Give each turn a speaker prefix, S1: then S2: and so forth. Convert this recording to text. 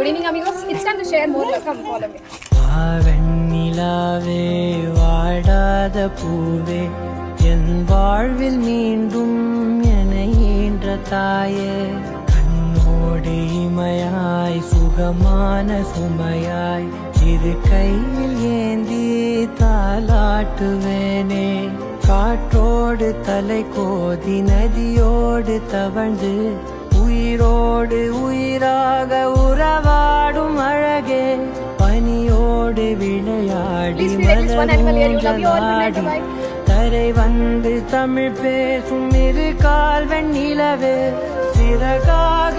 S1: Good evening, amigos. It's time to share more. Come, follow me.
S2: வெண்ணிலாவே வாடாத பூவே என் வாழ்வில் மீண்டும் என ஈன்ற தாயே கண்ணோடு இமையாய் சுகமான சுமையாய் இரு கையில் ஏந்தி தாலாட்டுவேனே காற்றோடு தலை கோதி நதியோடு தவழ்ந்து உயிரோடு உயிராக உறவாடும் அழகே பனியோடு விளையாடி மலர்ந்தாடி தரை வந்து தமிழ் பேசும் இரு கால் வெண்ணிலவே சிறகாக